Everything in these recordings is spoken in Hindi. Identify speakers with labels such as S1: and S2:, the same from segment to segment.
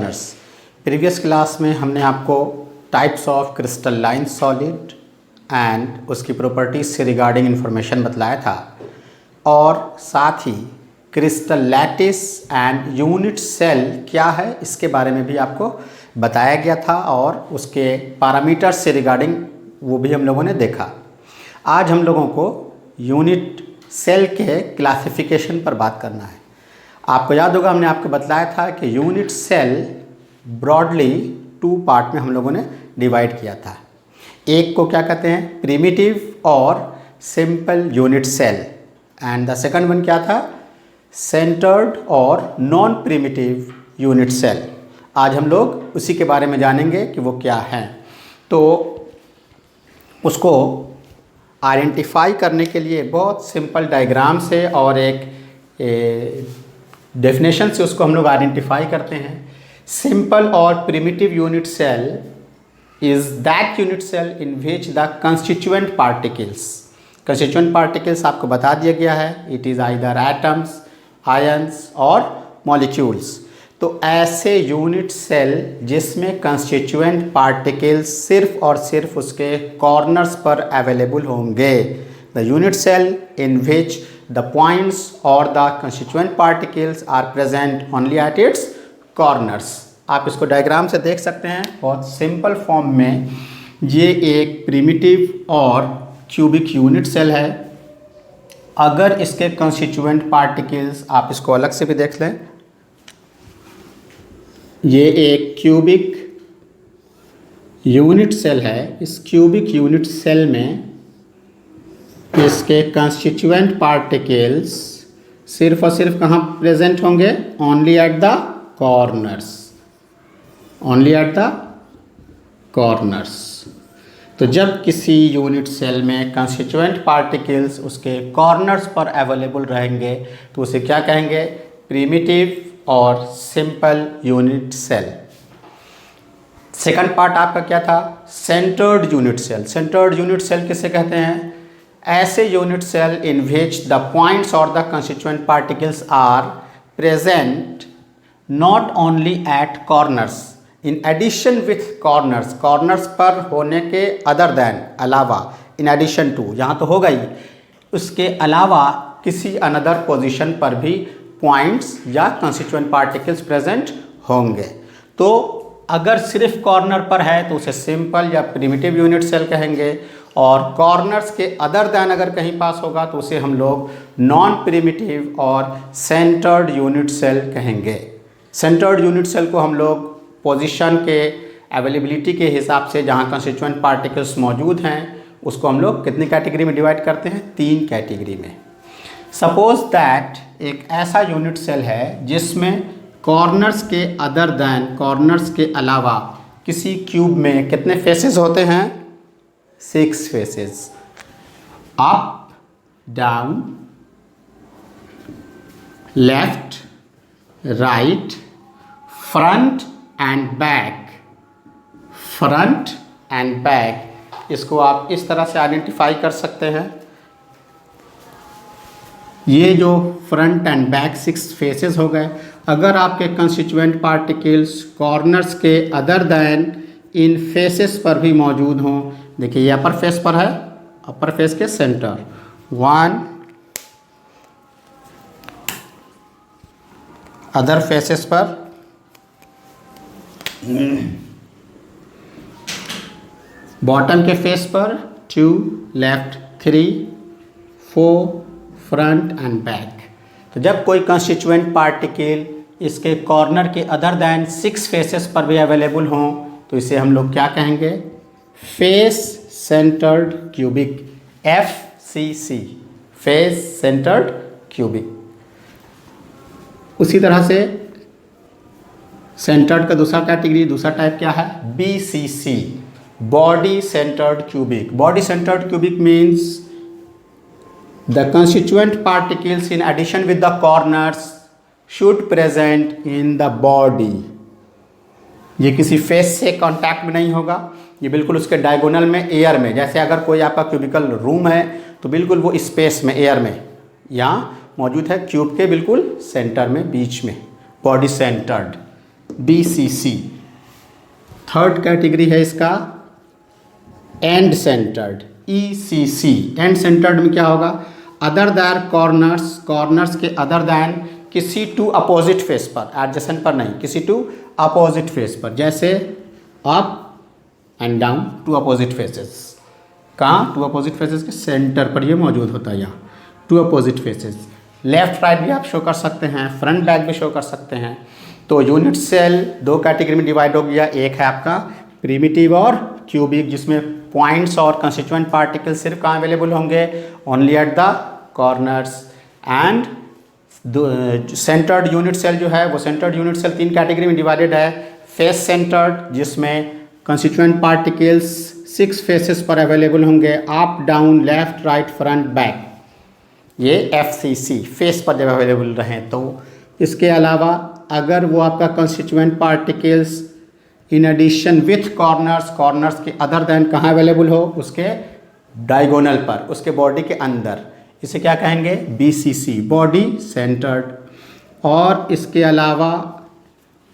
S1: लर्नर्स, प्रीवियस क्लास में हमने आपको types of crystalline solid and उसकी प्रॉपर्टीज से रिगार्डिंग इन्फॉर्मेशन बतलाया था और साथ ही crystal lattice and unit cell क्या है इसके बारे में भी आपको बताया गया था और उसके पैरामीटर्स से रिगार्डिंग वो भी हम लोगों ने देखा। आज हम लोगों को यूनिट सेल के क्लासिफिकेशन पर बात करना है। आपको याद होगा हमने आपको बतलाया था कि यूनिट सेल ब्रॉडली 2 पार्ट में हम लोगों ने डिवाइड किया था। एक को क्या कहते हैं, प्रिमिटिव और simple unit cell, and the second one क्या था, सेंटर्ड और नॉन प्रिमिटिव यूनिट सेल। आज हम लोग उसी के बारे में जानेंगे कि वो क्या हैं। तो उसको आइडेंटिफाई करने के लिए बहुत सिंपल डायग्राम से और एक डेफिनेशन से उसको हम लोग आइडेंटिफाई करते हैं। सिंपल और primitive unit cell is that unit cell in which the constituent particles आपको बता दिया गया है, it is either atoms, ions और मॉलिक्यूल्स। तो ऐसे यूनिट सेल जिसमें कंस्टिट्यूएंट पार्टिकल्स सिर्फ और सिर्फ उसके कॉर्नर्स पर अवेलेबल होंगे, the unit cell in which the points or the constituent particles are present only at its corners। आप इसको डायग्राम से देख सकते हैं बहुत सिंपल फॉर्म में। ये एक प्रिमिटिव और क्यूबिक यूनिट सेल है। अगर इसके कंस्टिट्यूएंट पार्टिकल्स, आप इसको अलग से भी देख लें, ये एक क्यूबिक यूनिट सेल है। इस क्यूबिक यूनिट सेल में इसके कंस्टिट्यूएंट पार्टिकल्स सिर्फ और सिर्फ कहाँ प्रेजेंट होंगे, only at the corners, only at the corners. तो जब किसी यूनिट सेल में कंस्टिट्यूएंट पार्टिकल्स उसके कॉर्नर्स पर अवेलेबल रहेंगे तो उसे क्या कहेंगे, प्रिमिटिव और simple unit cell. Second part आपका क्या था, centred unit cell. Centred unit cell किसे कहते हैं, ऐसे unit cell in which the points और the constituent particles are present not only at corners, in addition with corners, corners पर होने के अदर देन, अलावा, इन एडिशन टू, यहाँ तो होगा ही, उसके अलावा किसी अनदर पोजीशन पर भी पॉइंट्स या कंस्टिट्यूएंट पार्टिकल्स प्रेजेंट होंगे। तो अगर सिर्फ कॉर्नर पर है तो उसे सिंपल या प्रिमिटिव यूनिट सेल कहेंगे, और कॉर्नर्स के अदर दैन अगर कहीं पास होगा तो उसे हम लोग नॉन प्रिमिटिव और सेंटर्ड यूनिट सेल कहेंगे। सेंटर्ड यूनिट सेल को हम लोग पोजीशन के अवेलेबिलिटी के हिसाब से जहाँ कंस्टिट्यूएंट पार्टिकल्स मौजूद हैं उसको हम लोग कितनी कैटेगरी में डिवाइड करते हैं, 3 कैटेगरी में। सपोज दैट एक ऐसा यूनिट सेल है जिसमें कॉर्नर्स के अदर दैन, कॉर्नर्स के अलावा किसी क्यूब में कितने फेसेस होते हैं, 6 faces, up, down, left, right, front end back, front end back. इसको आप इस तरह से आइडेंटिफाई कर सकते हैं। ये जो फ्रंट एंड बैक 6 फेसेस हो गए। अगर आपके कंस्टिट्यूएंट पार्टिकल्स कॉर्नर्स के अदर दैन इन फेसेस पर भी मौजूद हों, देखिए ये अपर फेस पर है, अपर फेस के सेंटर 1, अदर फेसेस पर बॉटम के फेस पर 2, लेफ्ट 3, 4, फ्रंट एंड बैक। तो जब कोई कंस्टिट्यूएंट पार्टिकल इसके कॉर्नर के अदर दैन 6 फेसेस पर भी अवेलेबल हों तो इसे हम लोग क्या कहेंगे, face centred cubic, FCC, face centred cubic. उसी तरह से सेंटर्ड का दूसरा कैटेगरी, दूसरा टाइप क्या है, BCC, body centred cubic. Body centred cubic means the constituent particles in addition with the corners should present in the body. ये किसी फेस से कांटेक्ट में नहीं होगा, ये बिल्कुल उसके डायगोनल में, एयर में। जैसे अगर कोई आपका क्यूबिकल रूम है तो बिल्कुल वो स्पेस में, एयर में यहाँ मौजूद है, क्यूब के बिल्कुल सेंटर में, बीच में, body centred. BCC। Third category है इसका end centred, ECC। End centred में क्या होगा, अदर दैन कॉर्नर्स, कॉर्नर्स के अदर दैन किसी टू अपोजिट फेस पर, एडजेसेंट पर नहीं, किसी टू अपोजिट फेस पर, जैसे up and down, two opposite faces. कहाँ, टू अपोजिट फेसेस के सेंटर पर ये मौजूद होता है, यहाँ two opposite faces. Left right भी आप शो कर सकते हैं, फ्रंट बैक भी शो कर सकते हैं। तो यूनिट सेल दो कैटेगरी में डिवाइड हो गया, एक है आपका प्रिमिटिव और क्यूबिक, जिसमें पॉइंट्स और कंस्टिट्यूएंट पार्टिकल्स सिर्फ कहाँ अवेलेबल होंगे, only at the corners. End centred unit cell जो है वो सेंटर्ड यूनिट सेल तीन कैटेगरी में डिवाइडेड है। फेस सेंटर्ड, जिसमें कंस्टिट्यूएंट पार्टिकल्स 6 फेसेस पर अवेलेबल होंगे, up down left right front back, ये FCC फेस पर जब अवेलेबल रहें तो। इसके अलावा अगर वो आपका constituent particles in addition with corners, corners के अदर देन कहाँ अवेलेबल हो, उसके डायगोनल पर, उसके बॉडी के अंदर, इसे क्या कहेंगे, BCC बॉडी सेंटर्ड। और इसके अलावा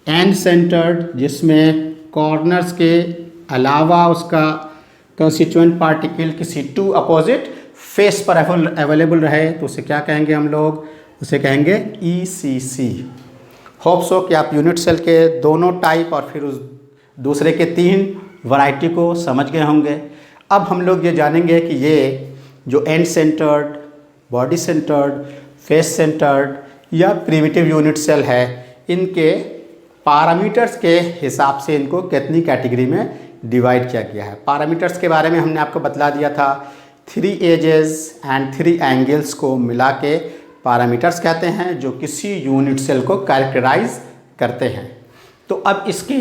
S1: एंड सेंटर्ड, जिसमें कॉर्नर्स के अलावा उसका कंस्टिट्यूएंट पार्टिकल किसी टू अपोजिट फेस पर अवेलेबल रहे तो उसे क्या कहेंगे हम लोग, उसे कहेंगे ECC। होप सो कि आप यूनिट सेल के दोनों टाइप और फिर उस दूसरे के 3 वैरायटी को समझ गए होंगे। अब हम लोग ये जानेंगे कि ये जो and centred, body centred, face centred या प्रिमिटिव यूनिट सेल है, इनके पैरामीटर्स के हिसाब से इनको कितनी कैटेगरी में डिवाइड किया गया है। पैरामीटर्स के बारे में हमने आपको बतला दिया था, 3 एजेस एंड 3 एंगल्स को मिला के पैरामीटर्स कहते हैं, जो किसी यूनिट सेल को कैरेक्टराइज करते हैं। तो अब इसके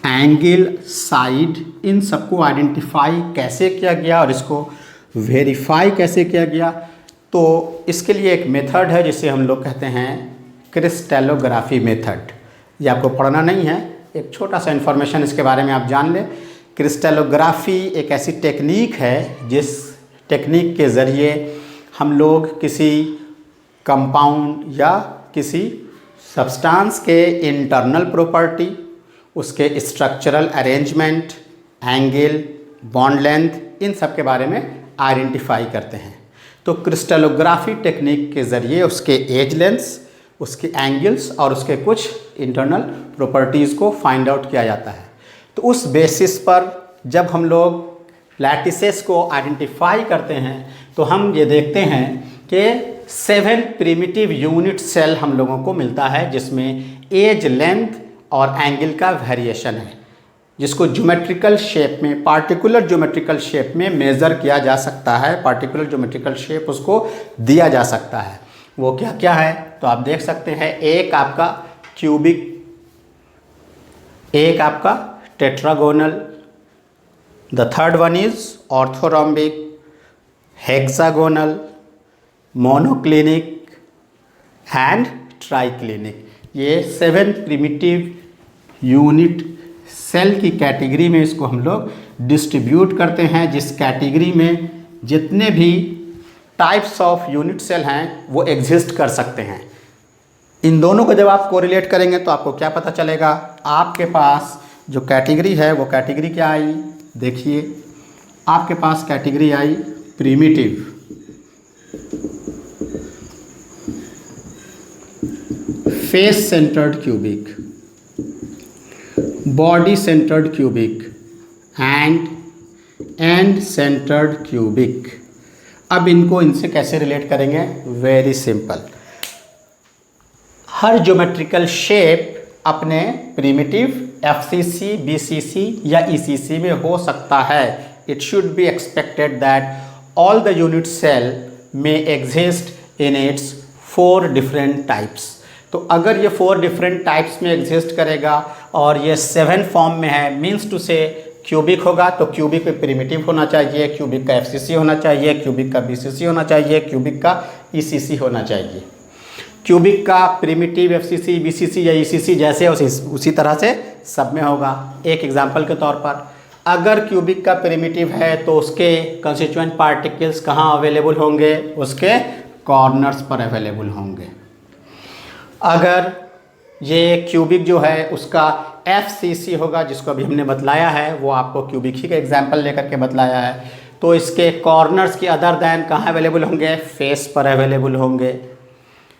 S1: एंगल, साइड, इन सबको आइडेंटिफाई कैसे किया गया और इसको वेरीफाई कैसे किया गया, तो इसके लिए एक मेथड है जिसे हम लोग कहते हैं क्रिस्टलोग्राफी मेथड। ये आपको पढ़ना नहीं है, एक छोटा सा इन्फॉर्मेशन इसके बारे में आप जान लें। क्रिस्टलोग्राफी एक ऐसी टेक्निक है जिस टेक्निक के ज़रिए हम लोग किसी कंपाउंड या किसी सब्सटेंस के इंटरनल प्रॉपर्टी, उसके structural arrangement, angle, bond length, इन सब के बारे में आइडेंटिफाई करते हैं। तो क्रिस्टलोग्राफी टेक्निक के ज़रिए उसके एज लेंथ्स, उसके एंगल्स और उसके कुछ इंटरनल प्रॉपर्टीज़ को फाइंड आउट किया जाता है। तो उस बेसिस पर जब हम लोग लैटिसेस को आइडेंटिफाई करते हैं तो हम ये देखते हैं कि 7 प्रिमिटिव यूनिट सेल हम लोगों को मिलता है, जिसमें एज, लेंथ और एंगल का वेरिएशन है, जिसको ज्योमेट्रिकल शेप में, पार्टिकुलर ज्योमेट्रिकल शेप में मेज़र किया जा सकता है, पार्टिकुलर ज्योमेट्रिकल शेप उसको दिया जा सकता है। वो क्या क्या है तो आप देख सकते हैं, एक आपका क्यूबिक, एक आपका tetragonal, the third one is orthorhombic, hexagonal, monoclinic and triclinic. ये 7 प्रिमिटिव यूनिट सेल की कैटेगरी में इसको हम लोग डिस्ट्रीब्यूट करते हैं, जिस कैटेगरी में जितने भी टाइप्स ऑफ यूनिट सेल हैं वो एग्जिस्ट कर सकते हैं। इन दोनों को जब आप कोरिलेट करेंगे तो आपको क्या पता चलेगा, आपके पास जो कैटेगरी है वो कैटेगरी क्या आई, देखिए आपके पास कैटेगरी आई primitive, face centred cubic, body centred cubic and centred cubic. अब इनको इनसे कैसे रिलेट करेंगे, वेरी सिंपल। हर ज्योमेट्रिकल शेप अपने प्रिमिटिव FCC, BCC या ECC में हो सकता है। It should be expected that all the unit cell में exist in its 4 different types. तो अगर ये 4 डिफरेंट टाइप्स में एग्जिस्ट करेगा और ये 7 फॉर्म में है, मीन्स टू से क्यूबिक होगा तो क्यूबिक में प्रिमिटिव होना चाहिए, क्यूबिक का FCC होना चाहिए, क्यूबिक का BCC होना चाहिए, क्यूबिक का ECC होना चाहिए। क्यूबिक का प्रिमिटिव, FCC, BCC या ECC जैसे उसी तरह से सब में होगा। एक एग्जांपल के तौर पर, अगर क्यूबिक का प्रिमिटिव है तो उसके कंस्टिट्यूएंट पार्टिकल्स कहाँ अवेलेबल होंगे, उसके कॉर्नर्स पर अवेलेबल होंगे। अगर ये क्यूबिक जो है उसका FCC होगा, जिसको अभी हमने बतलाया है, वो आपको क्यूबिक ही का एग्जाम्पल लेकर के बतलाया है। तो इसके कॉर्नर्स की अदर दैन कहाँ अवेलेबल होंगे? फेस पर अवेलेबल होंगे।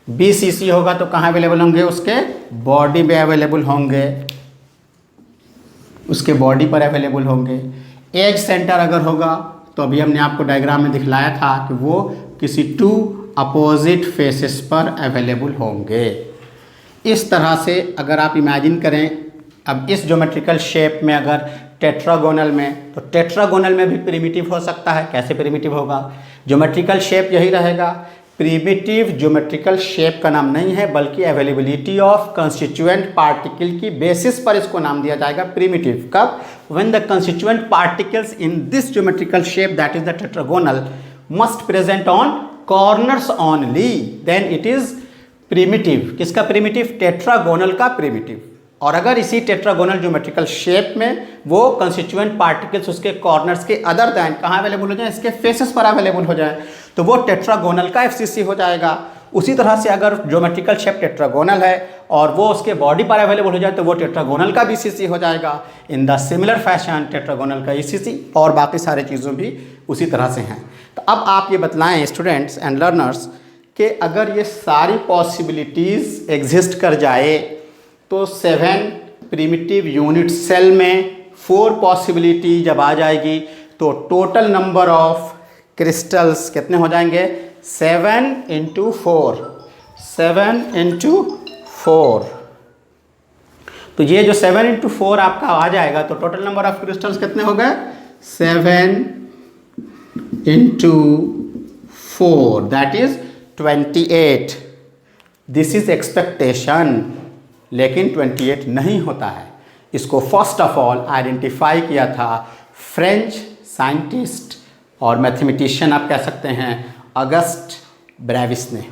S1: BCC होगा तो कहाँ अवेलेबल होंगे? उसके बॉडी में अवेलेबल होंगे, उसके बॉडी पर अवेलेबल होंगे। एज सेंटर अगर होगा तो अभी हमने आपको डायग्राम में दिखलाया था कि वो किसी 2 अपोजिट फेसेस पर अवेलेबल होंगे। इस तरह से अगर आप इमेजिन करें, अब इस ज्योमेट्रिकल शेप में अगर टेट्रागोनल में, तो टेट्रागोनल में भी प्रिमिटिव हो सकता है। कैसे प्रिमिटिव होगा? ज्योमेट्रिकल शेप यही रहेगा। प्रिमिटिव ज्योमेट्रिकल शेप का नाम नहीं है, बल्कि अवेलेबिलिटी ऑफ कंस्टिट्यूएंट पार्टिकल की बेसिस पर इसको नाम दिया जाएगा प्रिमिटिव। कब? When the constituent particles in this geometrical shape that is the tetragonal must present on corners only, then it is primitive. किसका प्रिमिटिव? टेट्रागोनल का प्रिमिटिव। और अगर इसी टेट्रागोनल ज्योमेट्रिकल शेप में वो कंस्टिट्यूएंट पार्टिकल्स उसके कॉर्नर्स के अदर दैन कहाँ अवेलेबल हो जाए? इसके फेसेस पर अवेलेबल हो जाए, तो वो टेट्रागोनल का FCC हो जाएगा। उसी तरह से अगर ज्योमेट्रिकल शेप टेट्रागोनल है और वो उसके बॉडी पर अवेलेबल हो जाए तो वो टेट्रागोनल का BCC हो जाएगा। In the similar fashion tetragonal का ECC और बाकी सारे चीज़ों भी उसी तरह से हैं। तो अब आप ये बतलाएं स्टूडेंट्स एंड लर्नर्स कि अगर ये सारी पॉसिबिलिटीज़ एग्जिस्ट कर जाए तो 7 प्रिमिटिव यूनिट सेल में 4 पॉसिबिलिटी जब आ जाएगी तो टोटल नंबर ऑफ क्रिस्टल्स कितने हो जाएंगे? 7 × 4, 7 × 4। तो ये जो 7 × 4 आपका आ जाएगा तो टोटल नंबर ऑफ क्रिस्टल्स कितने हो गए? 7 × 4 that is 28। This is expectation, लेकिन 28 नहीं होता है। इसको फर्स्ट ऑफ ऑल आइडेंटिफाई किया था फ्रेंच साइंटिस्ट और मैथमेटिशियन आप कह सकते हैं अगस्ट ब्रेविस ने।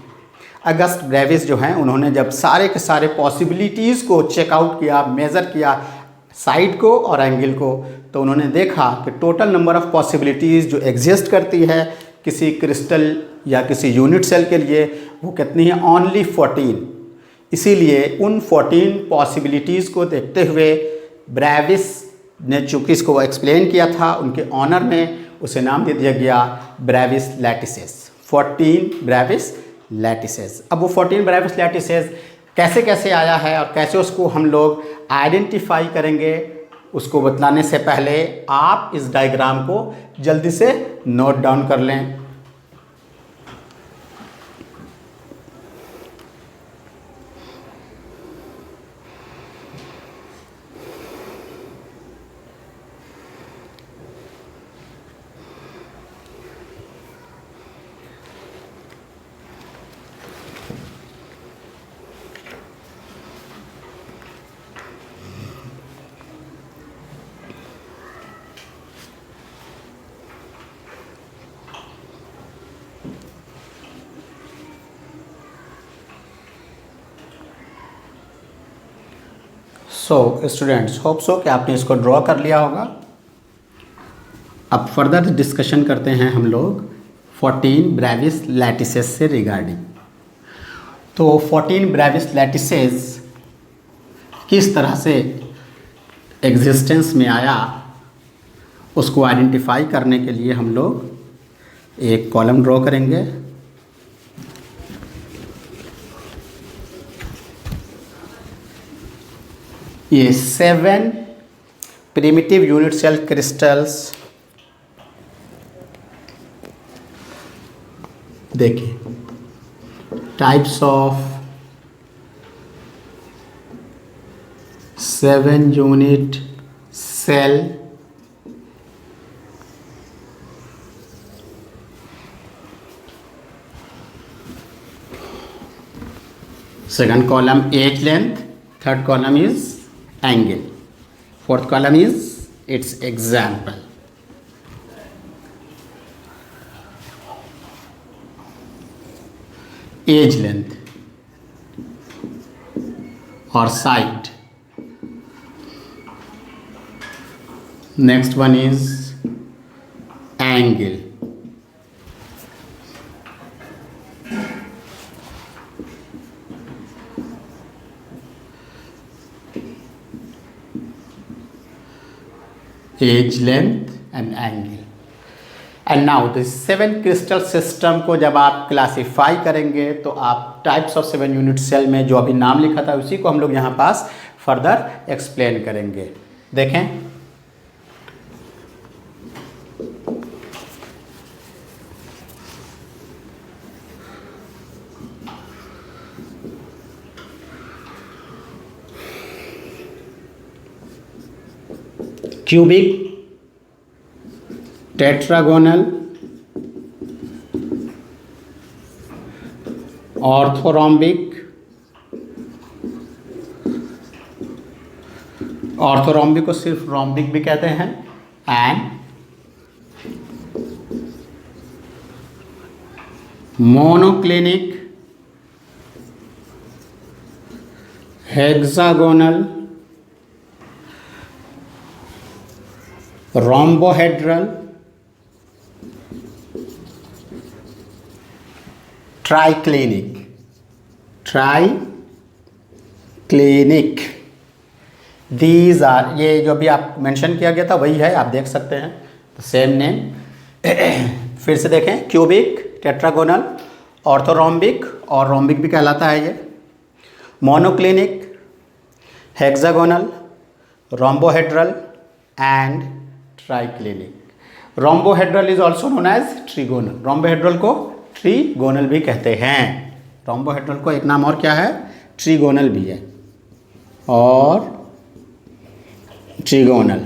S1: अगस्ट ब्रेविस जो हैं उन्होंने जब सारे के सारे पॉसिबिलिटीज़ को चेकआउट किया, मेज़र किया साइड को और एंगल को, तो उन्होंने देखा कि टोटल नंबर ऑफ पॉसिबिलिटीज़ जो एग्जिस्ट करती है किसी क्रिस्टल या किसी यूनिट सेल के लिए वो कितनी है? ओनली 14। इसीलिए उन 14 पॉसिबिलिटीज़ को देखते हुए ब्रेविस ने चूँकि इसको एक्सप्लेन किया था, उनके ऑनर में उसे नाम दे दिया गया ब्रेविस लैटिसेस। 14 Brevis lattices. अब वो 14 ब्रेविस लैटिसेस कैसे कैसे आया है और कैसे उसको हम लोग आइडेंटिफाई करेंगे, उसको बतलाने से पहले आप इस डायग्राम को जल्दी से नोट डाउन कर लें। सो स्टूडेंट्स, होप सो कि आपने इसको ड्रॉ कर लिया होगा। अब फर्दर डिस्कशन करते हैं हम लोग 14 ब्रेविस लैटिसेस से रिगार्डिंग। तो 14 ब्रेविस लैटिसेस किस तरह से एग्जिस्टेंस में आया उसको आइडेंटिफाई करने के लिए हम लोग एक कॉलम ड्रॉ करेंगे। ये 7 प्रिमिटिव यूनिट सेल क्रिस्टल्स, देखिए types of 7 unit cell second column edge length, third column is angle, fourth column is its example. Edge length or side. Next one is angle. Edge length and angle. And now this 7 crystal system को जब आप क्लासीफाई करेंगे तो आप टाइप्स ऑफ 7 यूनिट सेल में जो अभी नाम लिखा था उसी को हम लोग यहाँ पास फर्दर एक्सप्लेन करेंगे। देखें, क्यूबिक, टेट्रागोनल, ऑर्थोरोम्बिक, ऑर्थोरोम्बिक को सिर्फ रोम्बिक भी कहते हैं, and monoclinic, hexagonal, rhombohedral, triclinic, triclinic. These are, ये जो भी आप मेंशन किया गया था वही है, आप देख सकते हैं, तो सेम नेम। फिर से देखें, क्यूबिक, टेट्रागोनल, ऑर्थोरोम्बिक और रोम्बिक भी कहलाता है ये, monoclinic, hexagonal, rhombohedral and triclinic. Rhombohedral is also known as trigonal. Rhombohedral को ट्रिगोनल भी कहते हैं। रोम्बोहेड्रल को एक नाम और क्या है, ट्रिगोनल भी है, और trigonal.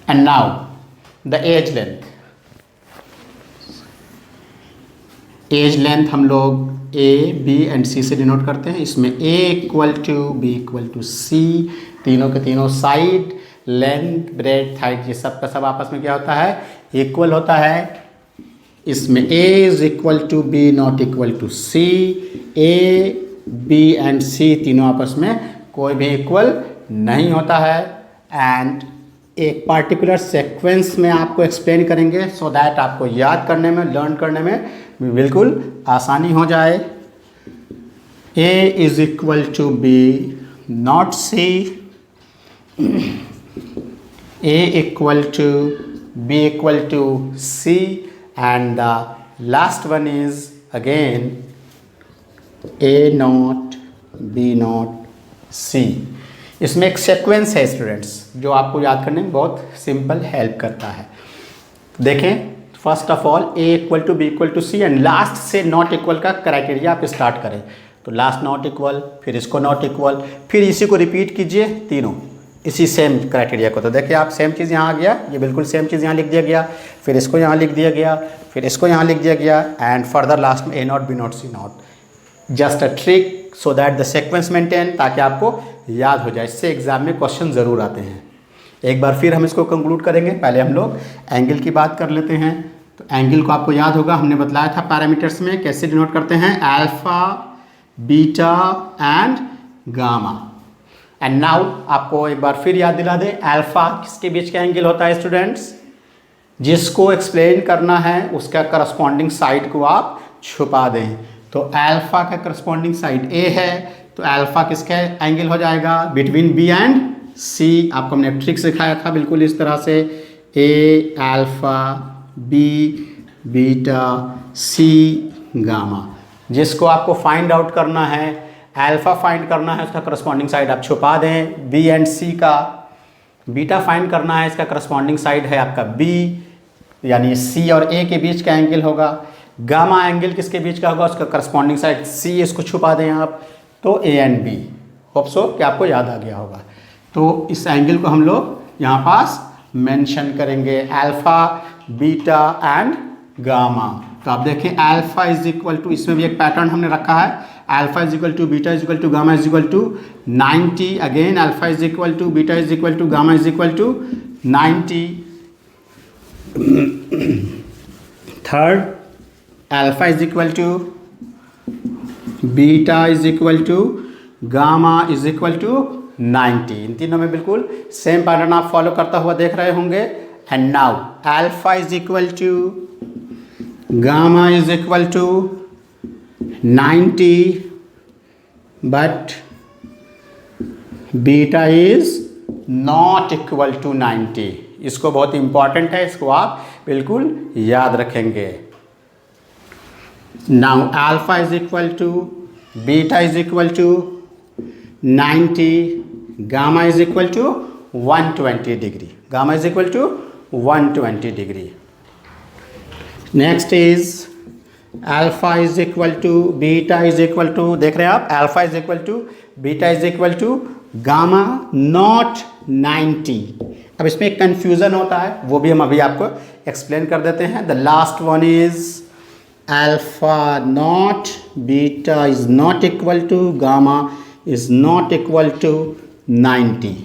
S1: And now the edge length. Edge length हम लोग ए, बी एंड सी से डिनोट करते हैं। इसमें A equal to B equal to C, तीनों के तीनों साइड, लेंथ, ब्रेड्थ, हाइट, ये सब का सब आपस में क्या होता है, इक्वल होता है। इसमें A is equal to B not equal to C. A, B and C तीनों आपस में कोई भी इक्वल नहीं होता है। एंड एक पार्टिकुलर सेक्वेंस में आपको एक्सप्लेन करेंगे सो दैट आपको याद करने में, लर्न करने में बिल्कुल आसानी हो जाए। A is equal to B not C, A equal to B equal to C, and the last one is again A naught B naught C। इसमें एक सेक्वेंस है स्टूडेंट्स जो आपको याद करने में बहुत सिंपल हेल्प करता है। देखें, first of all A equal to B equal to C and last से नॉट इक्वल का क्राइटेरिया आप स्टार्ट करें। तो लास्ट नॉट इक्वल, फिर इसको नॉट इक्वल, फिर इसी को रिपीट कीजिए तीनों इसी सेम क्राइटेरिया को। तो देखिए आप, सेम चीज़ यहाँ आ गया, ये बिल्कुल सेम चीज़ यहाँ लिख दिया गया, फिर इसको यहाँ लिख दिया गया, फिर इसको यहाँ लिख दिया गया, एंड फर्दर लास्ट में A not B not C not. Just a trick so that the sequence maintain, ताकि आपको याद हो जाए। इससे एग्जाम में क्वेश्चन ज़रूर आते हैं। एक बार फिर हम इसको कंक्लूड करेंगे। पहले हम लोग एंगल की बात कर लेते हैं। तो एंगल को आपको याद होगा, हमने बताया था पैरामीटर्स में कैसे डिनोट करते हैं, alpha, beta and gamma. And now आपको एक बार फिर याद दिला दें, अल्फा किसके बीच का एंगल होता है स्टूडेंट्स, जिसको एक्सप्लेन करना है उसका करस्पॉन्डिंग साइड को आप छुपा दें। तो अल्फा का करस्पॉन्डिंग साइड ए है, तो अल्फा किसका एंगल हो जाएगा, बिटवीन बी एंड सी। आपको हमने ट्रिक सिखाया था बिल्कुल इस तरह से, ए अल्फा, बी बीटा, सी गामा। जिसको आपको फाइंड आउट करना है, अल्फा फाइंड करना है, उसका करस्पॉन्डिंग साइड आप छुपा दें बी एंड सी का। बीटा फाइंड करना है, इसका करस्पॉन्डिंग साइड है आपका बी, यानी सी और ए के बीच का एंगल होगा। गामा एंगल किसके बीच का होगा, उसका करस्पॉन्डिंग साइड सी, इसको छुपा दें आप, तो A and B. Hope so कि आपको याद आ गया होगा। तो इस एंगल को हम लोग यहाँ पास मेंशन करेंगे, अल्फा, बीटा एंड गामा। तो आप देखें, अल्फा इज इक्वल टू, इसमें भी एक पैटर्न हमने रखा है, alpha is equal to beta is equal to gamma is equal to 90। Again alpha is equal to beta is equal to gamma is equal to 90। Third, alpha is equal to beta is equal to gamma is equal to 90। इन तीनों में बिल्कुल सेम पैटर्न आप फॉलो करता हुआ देख रहे होंगे। And now alpha is equal to gamma is equal to 90, but beta is not equal to 90। इसको बहुत इंपॉर्टेंट है, इसको आप बिल्कुल याद रखेंगे। Now alpha is equal to, beta is equal to 90, gamma is equal to 120 degree, gamma is equal to 120 degree. Next is alpha is equal to, beta is equal to, देख रहे हैं आप, alpha is equal to, beta is equal to gamma not 90। अब इसमें एक कन्फ्यूज़न होता है, वो भी हम अभी आपको एक्सप्लेन कर देते हैं। The last one is alpha not, beta is not equal to, gamma is not equal to 90।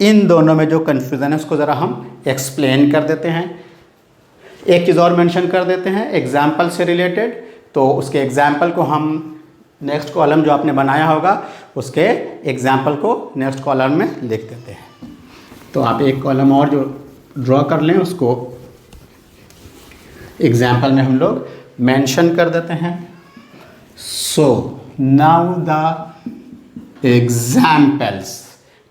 S1: इन दोनों में जो कन्फ्यूज़न है उसको ज़रा हम एक्सप्लेन कर देते हैं। एक चीज़ और मेंशन कर देते हैं एग्जाम्पल से रिलेटेड, तो उसके एग्जाम्पल को हम नेक्स्ट कॉलम जो आपने बनाया होगा उसके एग्जाम्पल को नेक्स्ट कॉलम में लिख देते हैं। तो आप एक कॉलम और जो ड्रॉ कर लें उसको एग्जाम्पल में हम लोग मेंशन कर देते हैं। सो नाउ द एग्जाम्पल्स,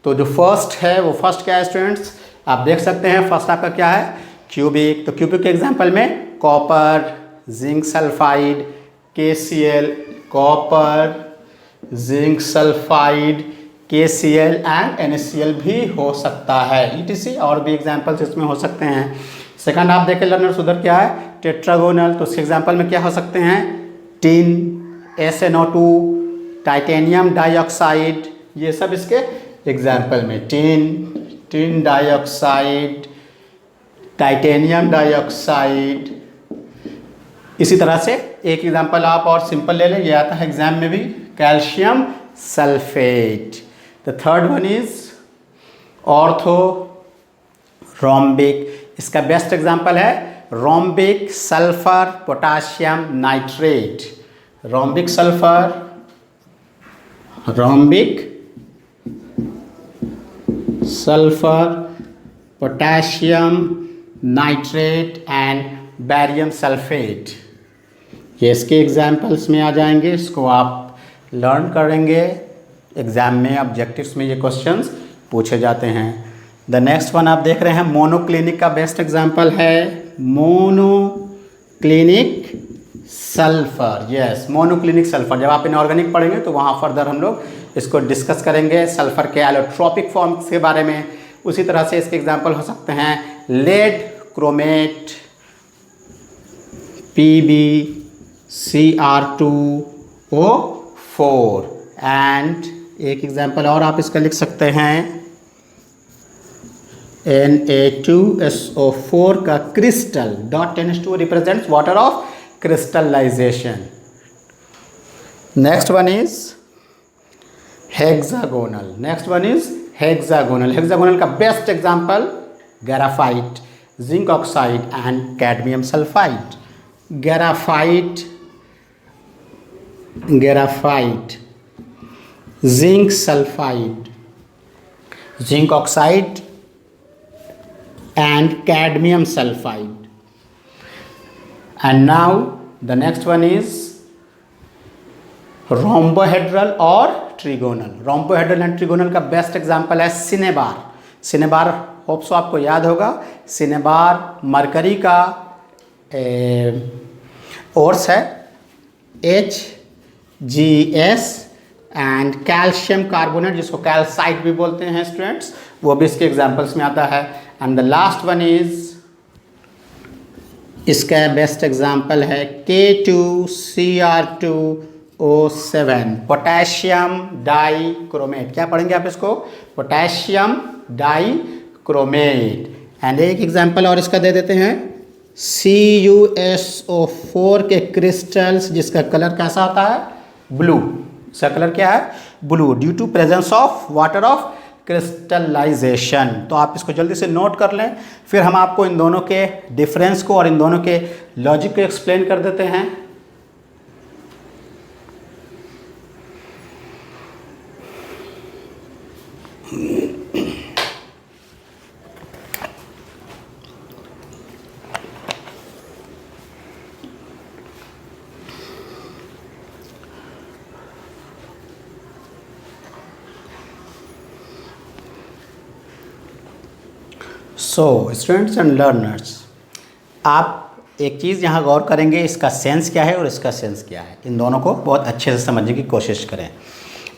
S1: तो जो फर्स्ट है वो फर्स्ट क्या है स्टूडेंट्स, आप देख सकते हैं फर्स्ट आपका क्या है, क्यूबिक। तो क्यूबिक के एग्जाम्पल में copper, zinc sulphide, KCl, copper, zinc sulphide, KCl and NaCl भी हो सकता है, ETC और भी एग्जाम्पल्स इसमें हो सकते हैं। सेकंड आप देखें लर्नर्स, उधर क्या है, टेट्रागोनल, तो उसके एग्जाम्पल में क्या हो सकते हैं, टिन, SnO2, टाइटेनियम डाइऑक्साइड, ये सब इसके एग्जाम्पल में, टिन डाइऑक्साइड, टाइटेनियम डाइऑक्साइड। इसी तरह से एक एग्जांपल आप और सिंपल ले लें, ये आता है एग्जाम में भी, calcium sulphate. The third one is ortho rhombic, इसका बेस्ट एग्जांपल है rhombic sulphur potassium nitrate, rhombic sulphur, rhombic sulphur potassium nitrate and barium sulphate, ये इसके एग्जाम्पल्स में आ जाएंगे। इसको आप लर्न करेंगे, एग्ज़ाम में ऑब्जेक्टिव्स में ये क्वेश्चंस पूछे जाते हैं। द नेक्स्ट वन आप देख रहे हैं मोनोक्लिनिक का बेस्ट एग्जाम्पल है monoclinic sulphur. Yes, monoclinic sulphur, जब आप इनऑर्गेनिक पढ़ेंगे तो वहाँ फर्दर हम लोग इसको डिस्कस करेंगे सल्फर के एलोट्रोपिक फॉर्म्स के बारे में। उसी तरह से इसके एग्जाम्पल हो सकते हैं लेड क्रोमेट, PbCr2O4 एंड एक एग्जाम्पल और आप इसका लिख सकते हैं Na2SO4 का crystal, dot tends to represents water of crystallization. Next one is hexagonal, next one is hexagonal. Hexagonal का best example graphite, zinc oxide and cadmium sulphide. Graphite, zinc sulphide, zinc oxide and cadmium sulfide. And now the next one is rhombohedral और trigonal. Rhombohedral and trigonal का बेस्ट एग्जाम्पल है सिनेबार। सिनेबार होप्सो आपको याद होगा, सिनेबार मरकरी का ओर्स है HGS एंड कैल्शियम कार्बोनेट जिसको कैल्साइट भी बोलते हैं स्टूडेंट्स, वो भी इसके एग्जाम्पल्स में आता है। And the last one is, इसका बेस्ट एग्जाम्पल है K2Cr2O7 पोटेशियम डाइक्रोमेट। क्या पढ़ेंगे आप इसको, पोटेशियम डाइक्रोमेट। एंड एक एग्जाम्पल और इसका दे देते हैं CuSO4 के क्रिस्टल्स जिसका कलर कैसा होता है, ब्लू। इसका कलर क्या है, blue, due to presence of water of crystallisation. तो आप इसको जल्दी से नोट कर लें, फिर हम आपको इन दोनों के डिफरेंस को और इन दोनों के लॉजिक को एक्सप्लेन कर देते हैं। सो स्टूडेंट्स एंड लर्नर्स, आप एक चीज़ यहाँ गौर करेंगे, इसका सेंस क्या है और इसका सेंस क्या है, इन दोनों को बहुत अच्छे से समझने की कोशिश करें।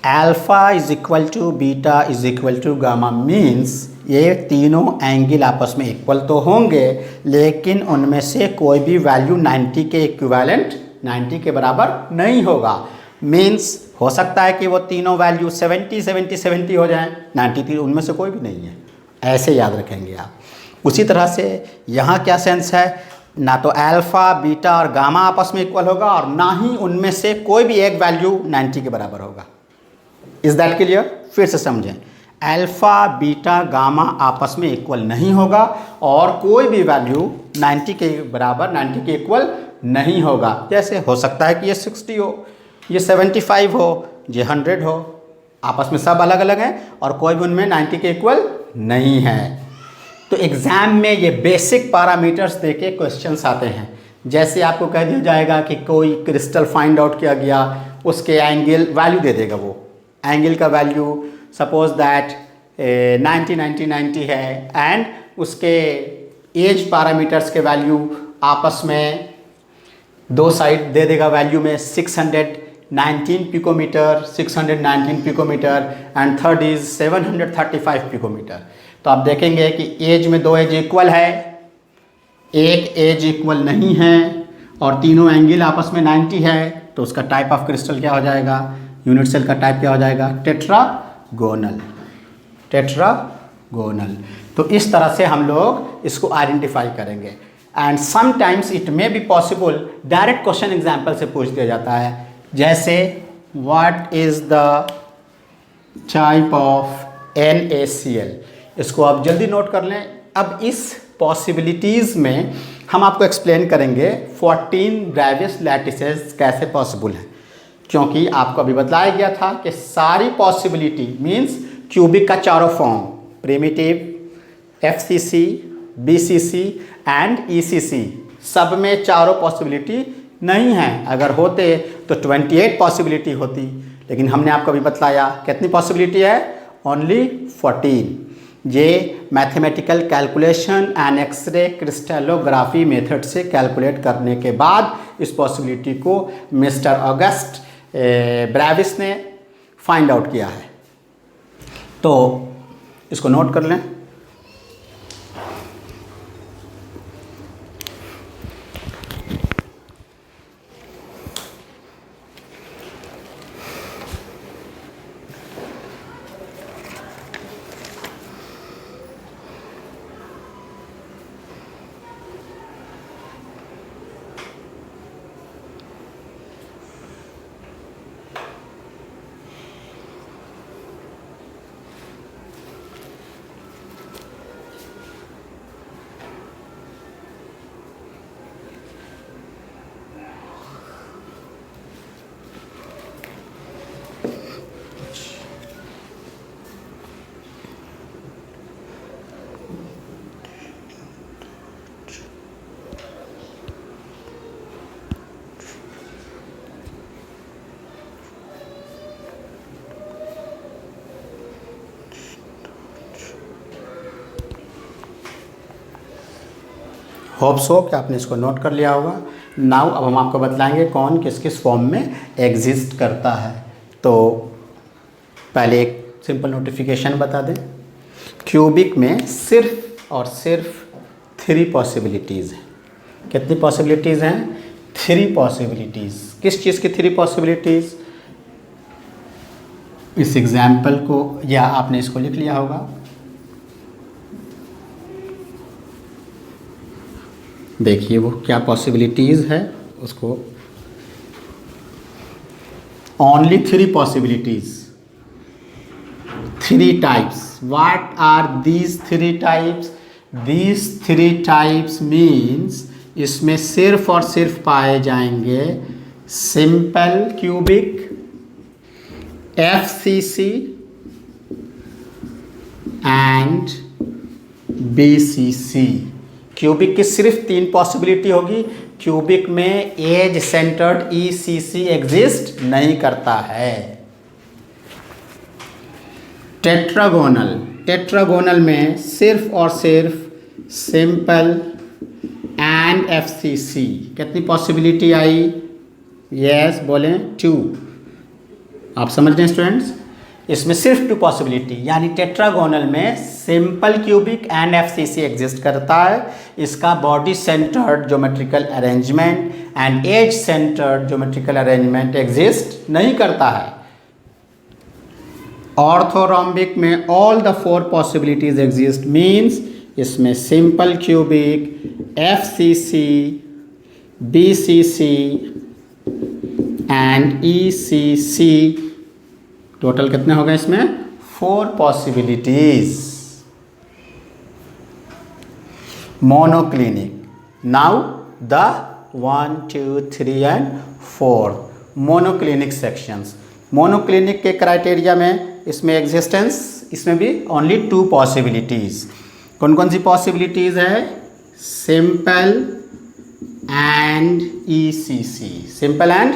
S1: Alpha is equal to beta is equal to gamma means ये तीनों एंगल आपस में इक्वल तो होंगे, लेकिन उनमें से कोई भी वैल्यू 90 के इक्विवेलेंट 90 के बराबर नहीं होगा। मीन्स हो सकता है कि वो तीनों वैल्यू 70 70 70 हो जाएं, 93 उनमें से कोई भी नहीं है, ऐसे याद रखेंगे आप। उसी तरह से यहाँ क्या सेंस है, ना तो अल्फ़ा बीटा और गामा आपस में इक्वल होगा और ना ही उनमें से कोई भी एक वैल्यू 90 के बराबर होगा। Is that clear? फिर से समझें, अल्फ़ा बीटा गामा आपस में इक्वल नहीं होगा और कोई भी वैल्यू 90 के बराबर 90 के इक्वल नहीं होगा। जैसे हो सकता है कि ये 60 हो, ये 75 हो, ये 100 हो, आपस में सब अलग अलग हैं और कोई भी उनमें 90 के इक्वल नहीं है। तो एग्ज़ाम में ये बेसिक पैरामीटर्स देके क्वेश्चंस आते हैं। जैसे आपको कह दिया जाएगा कि कोई क्रिस्टल फाइंड आउट किया गया, उसके एंगल वैल्यू दे देगा, वो एंगल का वैल्यू सपोज दैट 90 90 90 है एंड उसके एज पैरामीटर्स के वैल्यू आपस में दो साइड दे देगा वैल्यू में 619 picometre 619 picometre and third is 735 picometre. तो आप देखेंगे कि एज में दो एज इक्वल है, एक एज इक्वल नहीं है और तीनों एंगल आपस में 90 है, तो उसका टाइप ऑफ क्रिस्टल क्या हो जाएगा, यूनिट सेल का टाइप क्या हो जाएगा, टेट्रागोनल। टेट्रागोनल। तो इस तरह से हम लोग इसको आइडेंटिफाई करेंगे and sometimes it may be possible direct question example से पूछ दिया जाता है, जैसे what is the type of NaCl। इसको आप जल्दी नोट कर लें। अब इस पॉसिबिलिटीज़ में हम आपको एक्सप्लेन करेंगे 14 ब्रेवियस लैटिसेस कैसे पॉसिबल हैं, क्योंकि आपको अभी बताया गया था कि सारी पॉसिबिलिटी मींस क्यूबिक का चारों form primitive, FCC, BCC and ECC, सब में चारों पॉसिबिलिटी नहीं है। अगर होते तो 28 पॉसिबिलिटी होती, लेकिन हमने आपको अभी बताया कितनी पॉसिबिलिटी है, ओनली 14। ये mathematical calculation and X ray crystallography method से कैलकुलेट करने के बाद इस पॉसिबिलिटी को मिस्टर ऑगस्ट ब्रेविस ने फाइंड आउट किया है। तो इसको नोट कर लें। होप सो कि आपने इसको नोट कर लिया होगा। नाउ अब हम आपको बतलाएंगे कौन किस किस फॉर्म में एग्जिस्ट करता है। तो पहले एक सिंपल नोटिफिकेशन बता दें, क्यूबिक में सिर्फ और सिर्फ 3 पॉसिबिलिटीज़ हैं। कितनी पॉसिबिलिटीज़ हैं? 3 पॉसिबिलिटीज़। किस चीज़ की 3 पॉसिबिलिटीज़? इस एग्जाम्पल को या आपने इसको लिख लिया होगा, देखिए वो क्या पॉसिबिलिटीज़ है उसको। Only 3 possibilities, 3 types. What are these 3 types? These 3 types means इसमें सिर्फ और सिर्फ पाए जाएंगे simple cubic, FCC and BCC। Cubic की सिर्फ 3 पॉसिबिलिटी होगी। क्यूबिक में एज सेंटर्ड ECC एग्जिस्ट नहीं करता है। टेट्रागोनल में सिर्फ और सिर्फ सिंपल एंड FCC। कितनी पॉसिबिलिटी आई? यस बोलें 2। आप समझ रहे हैं स्टूडेंट्स, इसमें सिर्फ 2 पॉसिबिलिटी, यानी टेट्रागोनल में simple cubic and FCC exist करता है। इसका body centred geometrical arrangement and edge centred geometrical arrangement exist नहीं करता है। ऑर्थोरोम्बिक में all the 4 possibilities exist, means इसमें simple cubic, FCC, BCC and ECC, total कितने हो गए इसमें? 4 possibilities. Monoclinic, now the 1, 2, 3 and 4 monoclinic sections. Monoclinic के क्राइटेरिया में इसमें एग्जिस्टेंस, इसमें भी ओनली 2 पॉसिबिलिटीज। कौन कौन सी पॉसिबिलिटीज है? Simple and ECC, simple and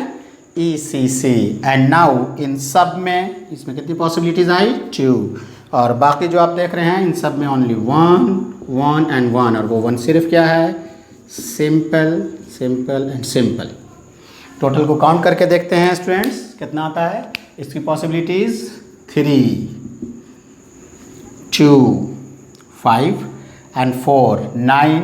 S1: ECC। And now in सब में इसमें कितनी पॉसिबिलिटीज आई? 2। और बाकी जो आप देख रहे हैं इन सब में ओनली 1, 1 एंड 1, और वो 1 सिर्फ क्या है? Simple, simple and simple. Total को काउंट करके देखते हैं स्टूडेंट्स, कितना आता है इसकी पॉसिबिलिटीज? 3, 2, 5 and 4, 9,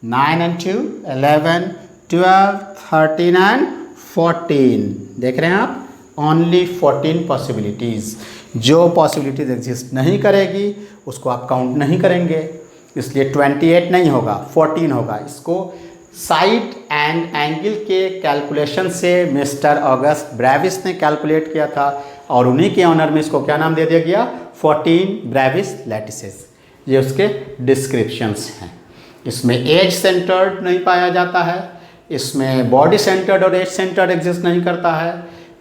S1: 9 and 2, 11, 12, 13 and 14। देख रहे हैं आप, ओनली 14 पॉसिबिलिटीज़। जो पॉसिबिलिटीज़ एग्जिस्ट नहीं करेगी उसको आप काउंट नहीं करेंगे, इसलिए 28 नहीं होगा, 14 होगा। इसको साइड एंड एंगल के कैलकुलेशन से मिस्टर ऑगस्ट ब्रेविस ने कैलकुलेट किया था, और उन्हीं के ऑनर में इसको क्या नाम दे दिया गया? 14 ब्रेविस लैटिसेस। ये उसके डिस्क्रिप्शंस हैं। इसमें एज सेंटर्ड नहीं पाया जाता है, इसमें बॉडी सेंटर्ड और एज सेंटर्ड एग्जिस्ट नहीं करता है,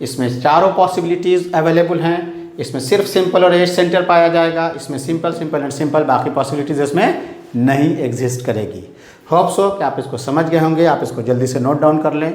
S1: इसमें चारों पॉसिबिलिटीज़ अवेलेबल हैं। इसमें सिर्फ सिंपल और एज सेंटर पाया जाएगा, इसमें सिंपल, सिंपल एंड सिंपल, बाकी पॉसिबिलिटीज़ इसमें नहीं एग्जिस्ट करेगी। होप सो कि आप इसको समझ गए होंगे। आप इसको जल्दी से नोट डाउन कर लें।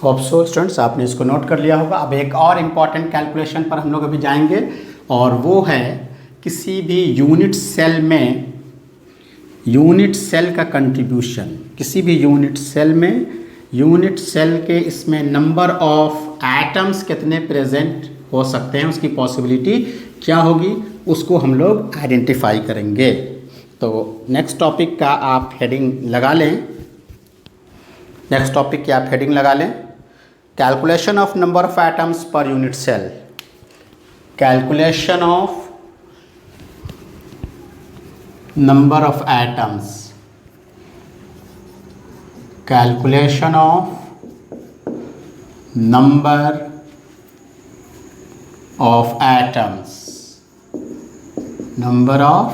S1: होप सो स्टूडेंट्स आपने इसको नोट कर लिया होगा। अब एक और इम्पॉर्टेंट कैलकुलेशन पर हम लोग अभी जाएंगे, और वो है किसी भी यूनिट सेल में यूनिट सेल का कंट्रीब्यूशन। किसी भी यूनिट सेल में यूनिट सेल के इसमें नंबर ऑफ एटम्स कितने प्रेजेंट हो सकते हैं, उसकी पॉसिबिलिटी क्या होगी, उसको हम लोग आइडेंटिफाई करेंगे। तो नेक्स्ट टॉपिक का आप हेडिंग लगा लें, नेक्स्ट टॉपिक की आप हेडिंग लगा लें, calculation of number of atoms per unit cell. Calculation of number of atoms, calculation of number of atoms, number of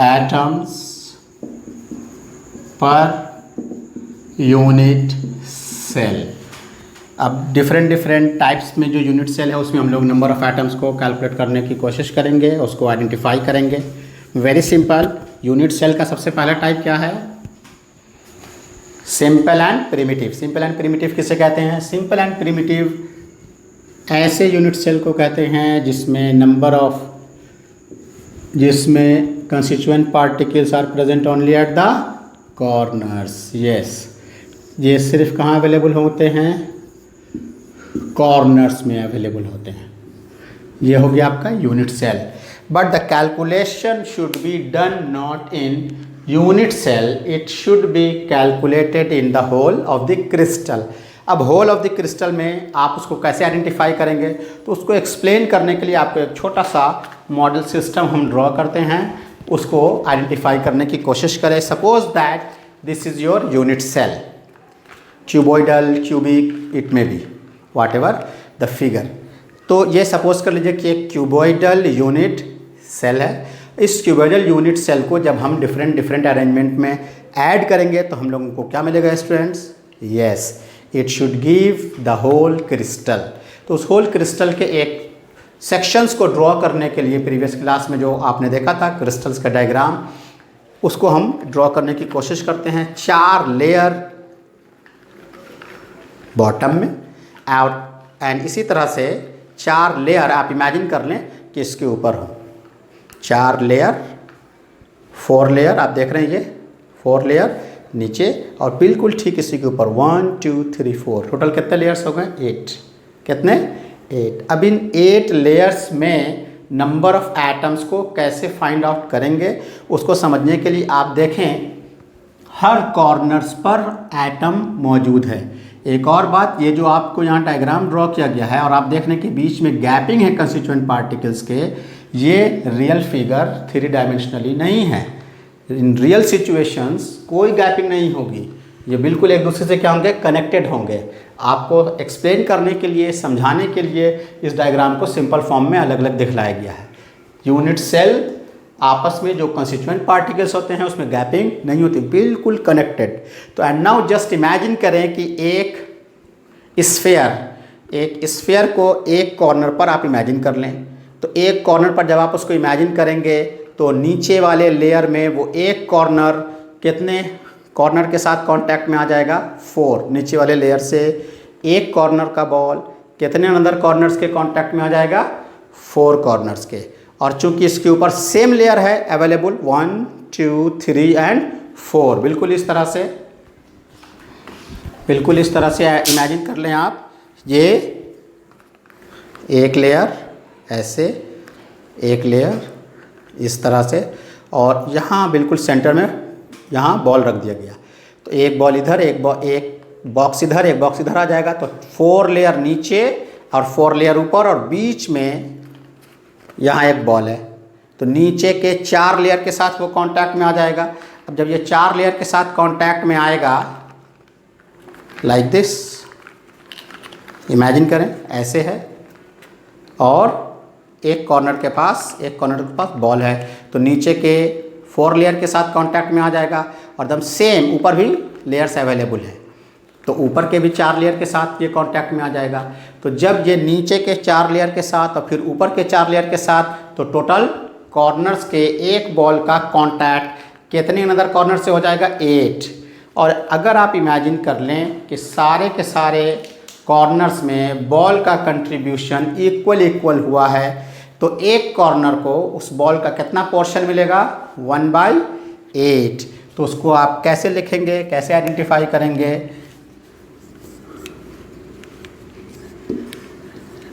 S1: atoms per unit cell। अब डिफरेंट टाइप्स में जो यूनिट सेल है उसमें हम लोग नंबर ऑफ एटम्स को कैलकुलेट करने की कोशिश करेंगे, उसको आइडेंटिफाई करेंगे। वेरी सिंपल, यूनिट सेल का सबसे पहला टाइप क्या है? Simple and primitive. Simple and primitive किसे कहते हैं? सिंपल एंड प्रिमिटिव ऐसे यूनिट सेल को कहते हैं जिसमें constituent particles are present only at the corners. Yes, ये सिर्फ कहाँ अवेलेबल होते हैं? कॉर्नर्स में अवेलेबल होते हैं। ये हो गया आपका unit cell. But the calculation should be done not in unit cell, it should be calculated in the whole of the crystal। अब whole of the crystal में आप उसको कैसे आइडेंटिफाई करेंगे, तो उसको एक्सप्लेन करने के लिए आपको एक छोटा सा मॉडल सिस्टम हम ड्रॉ करते हैं, उसको आइडेंटिफाई करने की कोशिश करें। Suppose that this is your unit cell, cuboidal, cubic, it may be whatever the figure. तो ये सपोज कर लीजिए कि एक क्यूबॉइडल यूनिट सेल है। इस क्यूबॉइडल यूनिट सेल को जब हम डिफरेंट अरेंजमेंट में ऐड करेंगे तो हम लोगों को क्या मिलेगा students? Yes, it should give the whole crystal. तो उस होल क्रिस्टल के एक सेक्शंस को ड्रॉ करने के लिए प्रीवियस क्लास में जो आपने देखा था क्रिस्टल्स का डायग्राम, उसको हम ड्रॉ करने की कोशिश करते हैं। 4 लेयर बॉटम में एंड इसी तरह से 4 लेयर आप इमेजिन कर लें कि इसके ऊपर हो। 4 लेयर, 4 लेयर आप देख रहे हैं, ये 4 लेयर नीचे और बिल्कुल ठीक इसी के ऊपर 1 2 3 4 टोटल कितने लेयर्स हो गए? 8। कितने? 8। अब इन 8 लेयर्स में नंबर ऑफ एटम्स को कैसे फाइंड आउट करेंगे उसको समझने के लिए आप देखें हर कॉर्नर्स पर एटम मौजूद है। एक और बात, ये जो आपको यहाँ डायग्राम ड्रॉ किया गया है और आप देख रहे हैं कि बीच में गैपिंग है कंस्टिट्यूएंट पार्टिकल्स के, ये रियल फिगर 3 डायमेंशनली नहीं है। इन रियल सिचुएशंस कोई गैपिंग नहीं होगी, ये बिल्कुल एक दूसरे से क्या होंगे? कनेक्टेड होंगे। आपको एक्सप्लेन करने के लिए, समझाने के लिए इस डायग्राम को सिंपल फॉर्म में अलग अलग दिखलाया गया है। यूनिट सेल आपस में जो कंस्टिट्यूएंट पार्टिकल्स होते हैं उसमें गैपिंग नहीं होती, बिल्कुल कनेक्टेड। तो एंड नाउ जस्ट इमेजिन करें कि एक स्फीयर को एक कॉर्नर पर आप इमेजिन कर लें। तो एक कॉर्नर पर जब आप उसको इमेजिन करेंगे तो नीचे वाले लेयर में वो एक कॉर्नर कितने कॉर्नर के साथ कांटेक्ट में आ जाएगा? 4। नीचे वाले लेयर से एक कॉर्नर का बॉल कितने अनदर कॉर्नर्स के कांटेक्ट में आ जाएगा? 4 कॉर्नर्स के। और चूंकि इसके ऊपर सेम लेयर है अवेलेबल 1 2 3 एंड 4, बिल्कुल इस तरह से इमेजिन कर लें आप। ये एक लेयर ऐसे, एक लेयर इस तरह से, और यहाँ बिल्कुल सेंटर में यहाँ बॉल रख दिया गया। तो एक बॉल इधर, एक बॉक्स इधर, एक बॉक्स इधर आ जाएगा। तो 4 लेयर नीचे और 4 लेयर ऊपर और बीच में यहाँ एक बॉल है। तो नीचे के 4 लेयर के साथ वो कांटेक्ट में आ जाएगा। अब जब ये 4 लेयर के साथ कांटेक्ट में आएगा लाइक दिस, इमेजिन करें ऐसे है, और एक कॉर्नर के पास बॉल है। तो नीचे के 4 लेयर के साथ कांटेक्ट में आ जाएगा और एकदम सेम ऊपर भी लेयर्स अवेलेबल है। तो ऊपर के भी 4 लेयर के साथ ये कांटेक्ट में आ जाएगा। तो जब ये नीचे के 4 लेयर के साथ और फिर ऊपर के 4 लेयर के साथ, तो टोटल कॉर्नर्स के एक बॉल का कांटेक्ट कितने अनदर कॉर्नर से हो जाएगा? 8। और अगर आप इमेजिन कर लें कि सारे के सारे कॉर्नर्स में बॉल का कंट्रीब्यूशन इक्वल हुआ है, तो एक कॉर्नर को उस बॉल का कितना पोर्शन मिलेगा? 1/8। तो उसको आप कैसे लिखेंगे, कैसे आइडेंटिफाई करेंगे?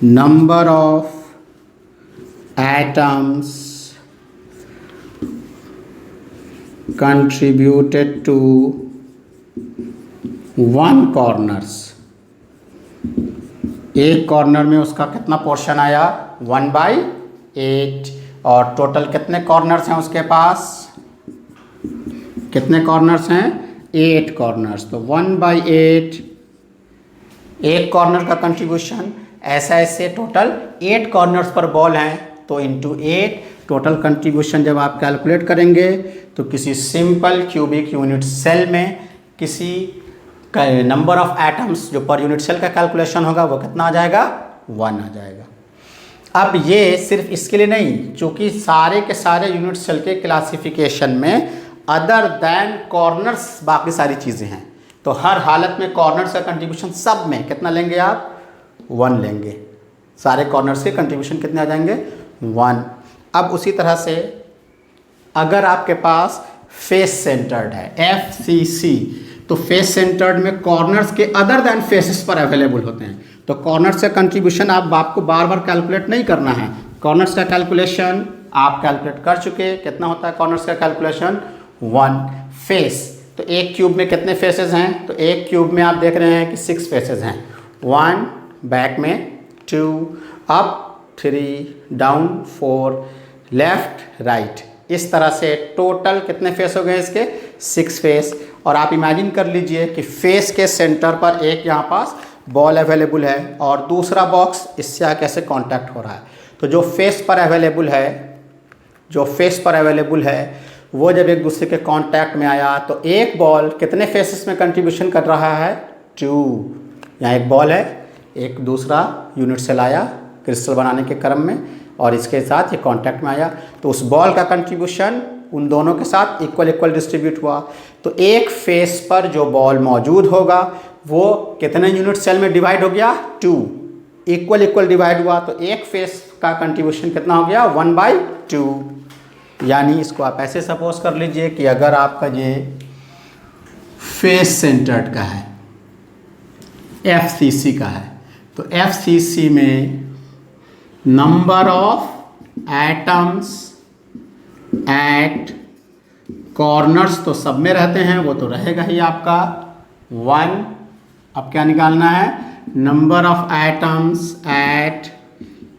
S1: Number of atoms contributed to 1 corners, एक कॉर्नर में उसका कितना पोर्शन आया? 1/8। और टोटल कितने कॉर्नर्स हैं उसके पास? कितने कॉर्नर्स हैं? 8 कॉर्नर्स। तो 1/8 एक कॉर्नर का कंट्रीब्यूशन, ऐसे टोटल 8 कॉर्नर्स पर बॉल हैं, तो इंटू 8 टोटल कंट्रीब्यूशन जब आप कैलकुलेट करेंगे तो किसी सिंपल क्यूबिक यूनिट सेल में किसी नंबर ऑफ एटम्स जो पर यूनिट सेल का कैलकुलेशन होगा वो कितना आ जाएगा? 1 आ जाएगा। अब ये सिर्फ इसके लिए नहीं, चूँकि सारे के सारे यूनिट सेल के क्लासिफिकेशन में अदर दैन कॉर्नर्स बाकी सारी चीज़ें हैं, तो हर हालत में कॉर्नर्स का कंट्रीब्यूशन सब में कितना लेंगे आप? 1 लेंगे। सारे कॉर्नर्स के कंट्रीब्यूशन कितने आ जाएंगे? 1। अब उसी तरह से अगर आपके पास फेस सेंटर्ड है, FCC, तो फेस सेंटर्ड में कॉर्नर्स के अदर दैन फेसेस पर अवेलेबल होते हैं। तो कॉर्नर्स का कंट्रीब्यूशन आपको बार बार कैलकुलेट नहीं करना है। कॉर्नर्स का कैलकुलेशन आप कैलकुलेट कर चुके। कितना होता है कॉर्नर्स का कैलकुलेशन? 1। फेस, तो एक क्यूब में कितने फेसेस हैं? तो एक क्यूब में आप देख रहे हैं कि 6 फेसेस हैं। 1 बैक में, 2 अप, 3 डाउन, 4 लेफ्ट राइट। इस तरह से टोटल कितने फेस हो गए इसके? 6 फेस। और आप इमेजिन कर लीजिए कि फेस के सेंटर पर एक यहाँ पास बॉल अवेलेबल है और दूसरा बॉक्स इससे आके कैसे कांटेक्ट हो रहा है। तो जो फेस पर अवेलेबल है वो जब एक दूसरे के कांटेक्ट में आया तो एक बॉल कितने फेसेस में कंट्रीब्यूशन कर रहा है, 2। यहाँ एक बॉल है, एक दूसरा यूनिट सेल आया क्रिस्टल बनाने के क्रम में और इसके साथ ये कांटेक्ट में आया, तो उस बॉल का कंट्रीब्यूशन उन दोनों के साथ इक्वल डिस्ट्रीब्यूट हुआ। तो एक फेस पर जो बॉल मौजूद होगा वो कितने यूनिट सेल में डिवाइड हो गया, 2। इक्वल डिवाइड हुआ तो एक फेस का कंट्रीब्यूशन कितना हो गया, 1/2। यानी इसको आप ऐसे सपोज कर लीजिए कि अगर आपका ये फेस सेंटर्ड का है, FCC का है, तो FCC में number of atoms at corners तो सब में रहते हैं, वो तो रहेगा ही आपका 1। अब क्या निकालना है, number of atoms at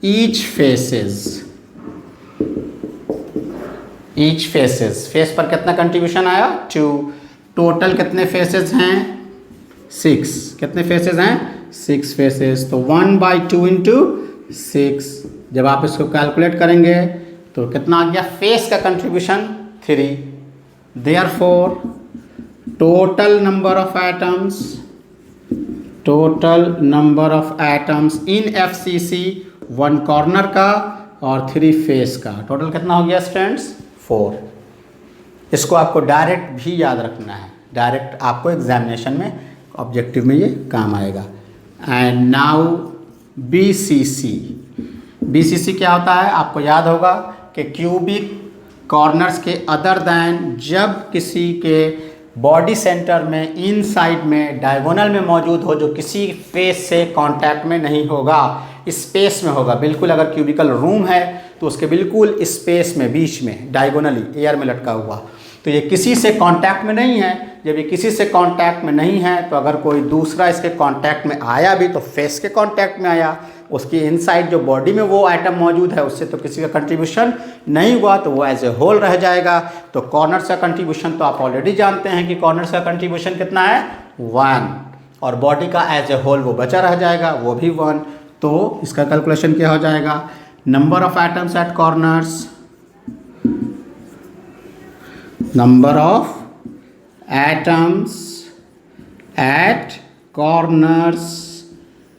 S1: each faces. Face पर कितना कंट्रीब्यूशन आया, 2। टोटल कितने फेसेस हैं, 6। कितने फेसेस हैं, 6 फेसेस। तो 1/2 इंटू 6। जब आप इसको कैलकुलेट करेंगे तो कितना आ गया, फेस का contribution 3। Therefore total number of atoms in FCC 1 corner का और 3 फेस का, टोटल कितना हो गया स्टूडेंट्स, 4। इसको आपको डायरेक्ट भी याद रखना है, डायरेक्ट आपको एग्जामिनेशन में ऑब्जेक्टिव में ये काम आएगा। एंड नाउ BCC क्या होता है, आपको याद होगा कि क्यूबिक कॉर्नर्स के अदर दैन जब किसी के बॉडी सेंटर में इनसाइड में डायगोनल में मौजूद हो, जो किसी फेस से कांटेक्ट में नहीं होगा, स्पेस में होगा। बिल्कुल अगर क्यूबिकल रूम है तो उसके बिल्कुल स्पेस में, बीच में, डायगोनली एयर में लटका हुआ, तो ये किसी से कांटेक्ट में नहीं है। जब ये किसी से कांटेक्ट में नहीं है तो अगर कोई दूसरा इसके कांटेक्ट में आया भी तो फेस के कांटेक्ट में आया, उसकी इनसाइड जो बॉडी में वो आइटम मौजूद है उससे तो किसी का कंट्रीब्यूशन नहीं हुआ, तो वो एज ए होल रह जाएगा। तो कॉर्नर्स का कंट्रीब्यूशन तो आप ऑलरेडी जानते हैं कि कॉर्नर्स का कंट्रीब्यूशन कितना है, 1, और बॉडी का एज ए होल वो बचा रह जाएगा, वो भी 1। तो इसका कैलकुलेशन क्या हो जाएगा, number of atoms at corners, number of atoms at corners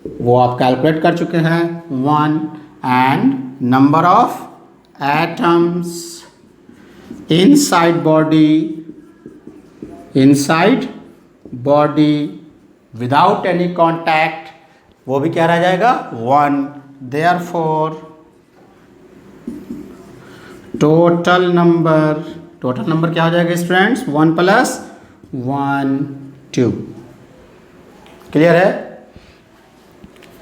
S1: वो आप कैलकुलेट कर चुके हैं, 1। And number of atoms inside body without any contact, वो भी क्या रह जाएगा, 1। देयरफॉर टोटल नंबर क्या हो जाएगा स्टूडेंट्स, 1 + 1 2। क्लियर है।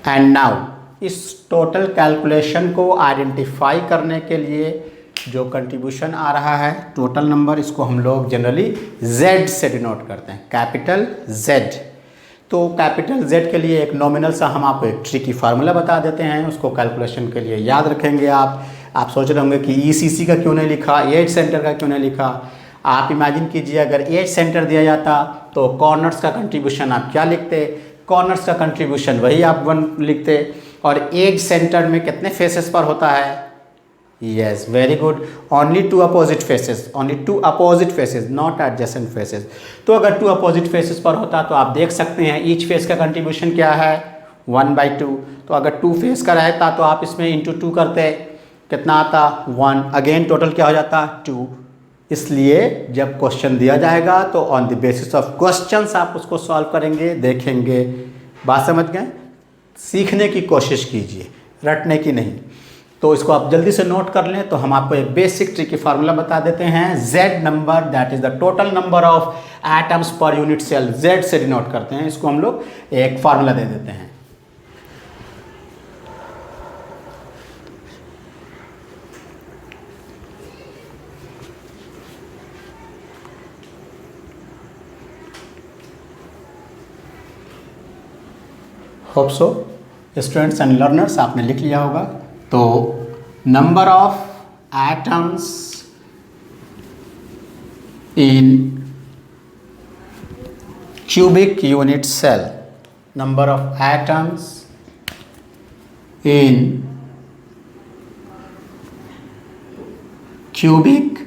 S1: एंड नाउ इस टोटल कैलकुलेशन को आइडेंटिफाई करने के लिए जो कंट्रीब्यूशन आ रहा है टोटल नंबर, इसको हम लोग जनरली Z से डिनोट करते हैं, कैपिटल Z। तो कैपिटल Z के लिए एक नॉमिनल सा हम आपको एक ट्रिकी फार्मूला बता देते हैं, उसको कैलकुलेशन के लिए याद रखेंगे। आप सोच रहे होंगे कि ECC का क्यों नहीं लिखा, एज सेंटर का क्यों नहीं लिखा। आप इमेजिन कीजिए अगर एज सेंटर दिया जाता तो कॉर्नर्स का कंट्रीब्यूशन आप क्या लिखते, कॉर्नर्स का कंट्रीब्यूशन वही आप 1 लिखते। और एज सेंटर में कितने फेसेस पर होता है, yes very good, only 2 opposite faces, not adjacent faces. तो अगर 2 अपोजिट फेसेस पर होता तो आप देख सकते हैं ईच फेस का कंट्रीब्यूशन क्या है, 1/2। तो अगर 2 फेस का रहता तो आप इसमें इंटू 2 करते, कितना आता, 1। अगेन टोटल क्या हो जाता, 2। इसलिए जब क्वेश्चन दिया जाएगा तो on the basis of questions आप उसको सॉल्व करेंगे, देखेंगे। बात समझ गए, सीखने की कोशिश कीजिए, रटने की नहीं। तो इसको आप जल्दी से नोट कर लें। तो हम आपको एक बेसिक ट्रिकी फार्मूला बता देते हैं, Z number that is the total number of atoms per unit cell, Z से डिनोट करते हैं। इसको हम लोग एक फार्मूला दे देते हैं। Hope so students and learners आपने लिख लिया होगा। तो number of atoms in cubic unit cell, number of atoms in cubic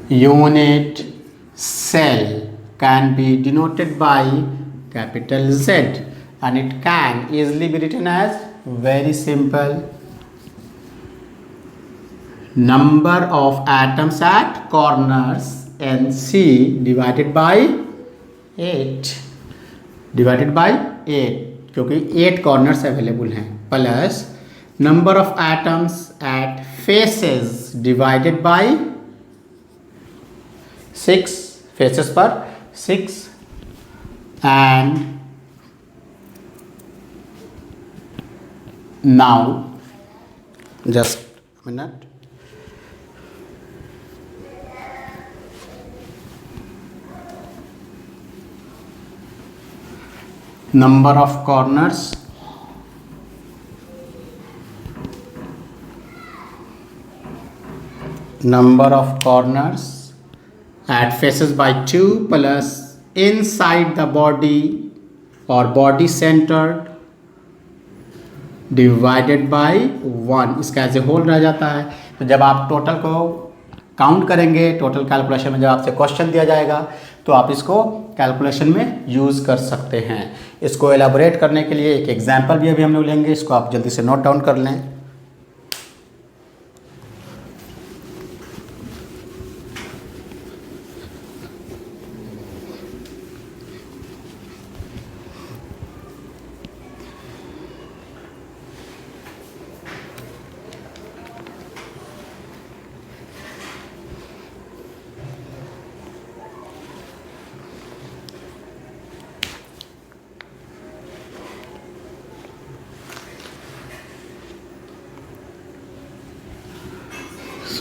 S1: unit cell can be denoted by capital Z, and it can easily be written as very simple number of atoms at corners NC divided by 8 क्योंकि 8 कॉर्नर्स अवेलेबल हैं, plus number of atoms at faces divided by 6, faces पर 6, and now just minute, number of corners at faces by 2 plus inside the body or body centered divided by 1, इसका एज ए होल रह जाता है। तो जब आप टोटल को काउंट करेंगे, टोटल कैलकुलेशन में जब आपसे क्वेश्चन दिया जाएगा तो आप इसको कैलकुलेशन में यूज़ कर सकते हैं। इसको एलाबोरेट करने के लिए एक एग्जांपल भी अभी हम लोग लेंगे, इसको आप जल्दी से नोट डाउन कर लें।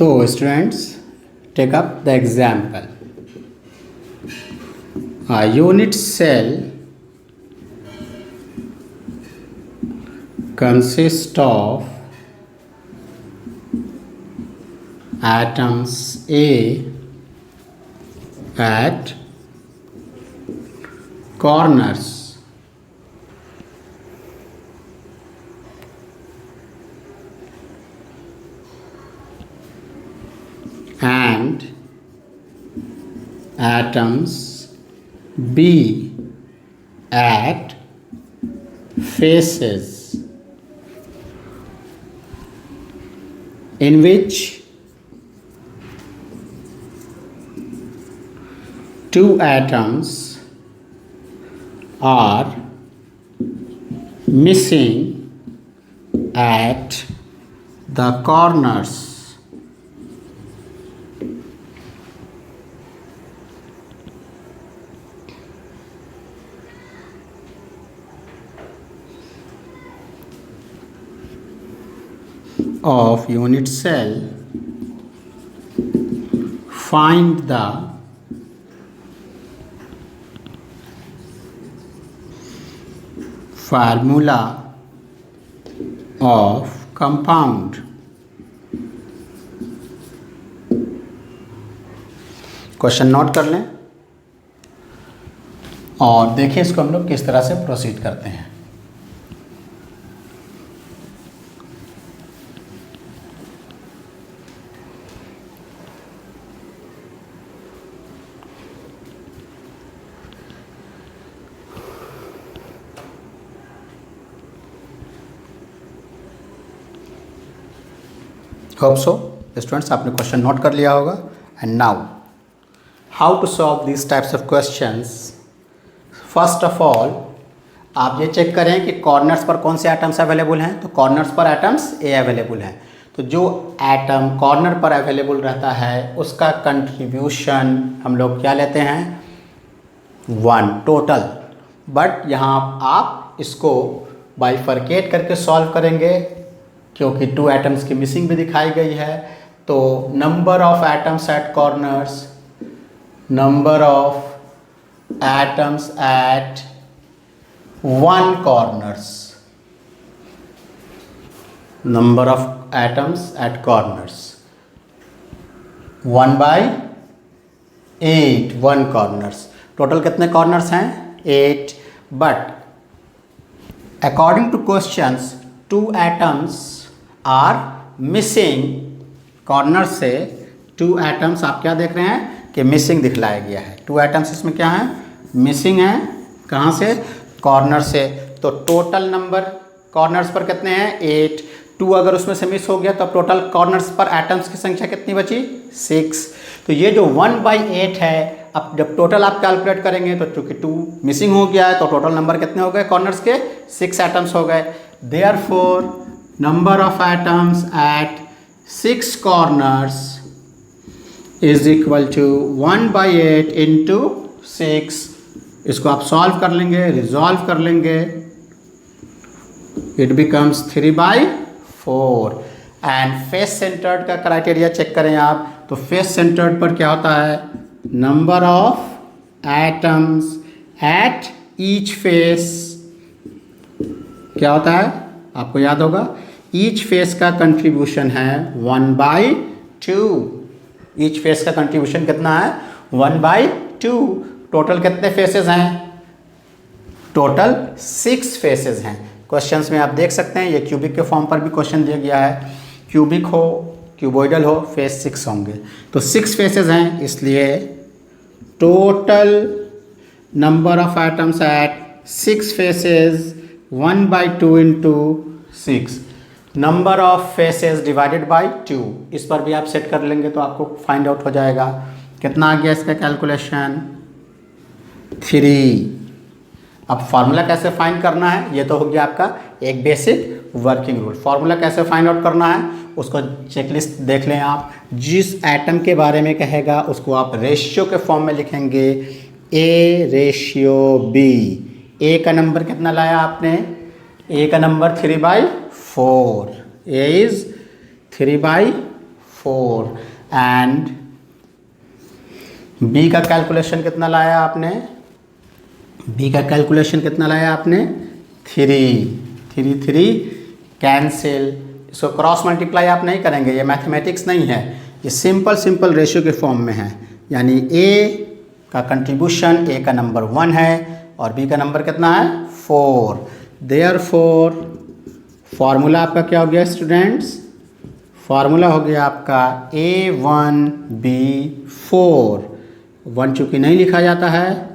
S1: So students, take up the example. A unit cell consists of atoms A at corners and atoms B at faces, in which 2 atoms are missing at the corners of unit cell. Find the formula of compound. Question note कर लें और देखिए इसको हम लोग किस तरह से प्रोसीड करते हैं। होप सो स्टूडेंट्स आपने क्वेश्चन नोट कर लिया होगा। And now how to solve this types of questions. First of all आप ये चेक करें कि कॉर्नर्स पर कौन से एटम्स अवेलेबल हैं। तो कॉर्नर्स पर एटम्स ए अवेलेबल हैं, तो जो एटम कॉर्नर पर अवेलेबल रहता है उसका कंट्रीब्यूशन हम लोग क्या लेते हैं, 1 टोटल। बट यहाँ आप इसको बाइफरकेट करके सॉल्व करेंगे क्योंकि 2 एटम्स की मिसिंग भी दिखाई गई है। तो number of atoms at corners, number of atoms at 1 corners, number of atoms at corners 1/2 8 1 corners. Total कितने कॉर्नर्स हैं? 8। But according to questions 2 atoms are missing. Corner से 2 एटम्स आप क्या देख रहे हैं कि मिसिंग दिखलाया गया है। 2 एटम्स इसमें क्या है? मिसिंग है। कहाँ से? कॉर्नर से। तो टोटल नंबर कॉर्नर्स पर कितने हैं? 8। 2 अगर उसमें से मिस हो गया तो टोटल कॉर्नर्स पर एटम्स की संख्या कितनी बची? 6। तो ये जो 1/8 है, अब जब टोटल आप कैलकुलेट करेंगे तो चूंकि 2 मिसिंग हो गया है तो टोटल नंबर कितने हो गए कॉर्नर्स के? 6 एटम्स हो गए। Therefore number of atoms at 6 corners is equal to 1/8 into 6। इसको आप सॉल्व कर लेंगे, रिजॉल्व कर लेंगे, it becomes 3/4। And face centred का क्राइटेरिया चेक करें आप, तो फेस सेंटर्ड पर क्या होता है? Number of atoms at each face क्या होता है? आपको याद होगा, ईच फेस का कंट्रीब्यूशन है 1/2। ईच फेस का कंट्रीब्यूशन कितना है? 1/2। टोटल कितने फेसेस हैं? टोटल 6 फेसेस हैं। क्वेश्चंस में आप देख सकते हैं, ये क्यूबिक के फॉर्म पर भी क्वेश्चन दिया गया है। क्यूबिक हो, क्यूबॉइडल हो, फेस 6 होंगे। तो 6 फेसेस हैं, इसलिए total number of atoms at 6 faces 1/2 into 6। Number of faces divided by 2, इस पर भी आप सेट कर लेंगे तो आपको फाइंड आउट हो जाएगा। कितना आ गया इसका कैलकुलेशन? 3। अब फार्मूला कैसे फाइंड करना है? ये तो हो गया आपका एक बेसिक वर्किंग रूल। फार्मूला कैसे फाइंड आउट करना है उसको चेकलिस्ट देख लें आप। जिस एटम के बारे में कहेगा उसको आप रेशियो के फॉर्म में लिखेंगे, A/B। ए का नंबर कितना लाया आपने? ए का number 3/4। A is 3/4। And B का कैलकुलेशन कितना लाया आपने? बी का कैलकुलेशन कितना लाया आपने? 3 कैंसिल। इसको क्रॉस मल्टीप्लाई आप नहीं करेंगे, ये मैथमेटिक्स नहीं है, ये सिंपल रेशियो के फॉर्म में है। यानी ए का कंट्रीब्यूशन, ए का नंबर 1 है और बी का नंबर कितना है? 4। देयरफॉर फार्मूला आपका क्या हो गया स्टूडेंट्स? फार्मूला हो गया आपका A1B4। 1 चूँकि नहीं लिखा जाता है,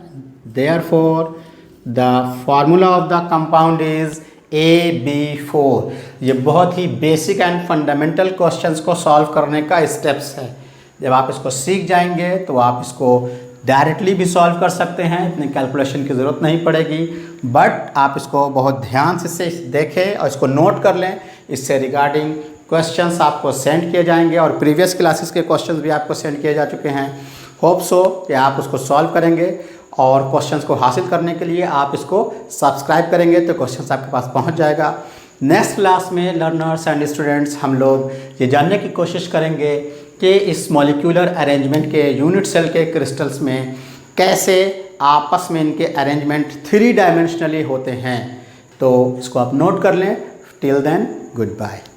S1: therefore the formula of the compound is AB4। ये बहुत ही बेसिक एंड फंडामेंटल क्वेश्चंस को सॉल्व करने का स्टेप्स है। जब आप इसको सीख जाएंगे तो आप इसको डायरेक्टली भी सॉल्व कर सकते हैं, इतनी कैलकुलेशन की ज़रूरत नहीं पड़ेगी। बट आप इसको बहुत ध्यान से देखें और इसको नोट कर लें। इससे रिगार्डिंग क्वेश्चंस आपको सेंड किए जाएंगे और प्रीवियस क्लासेस के क्वेश्चंस भी आपको सेंड किए जा चुके हैं। होप सो कि आप उसको सॉल्व करेंगे और क्वेश्चंस को हासिल करने के लिए आप इसको सब्सक्राइब करेंगे तो क्वेश्चंस आपके पास पहुंच जाएगा। नेक्स्ट क्लास में लर्नर्स एंड स्टूडेंट्स हम लोग ये जानने की कोशिश करेंगे कि इस मॉलिक्यूलर अरेंजमेंट के यूनिट सेल के क्रिस्टल्स में कैसे आपस में इनके अरेंजमेंट 3 डायमेंशनली होते हैं। तो इसको आप नोट कर लें। Till then good bye.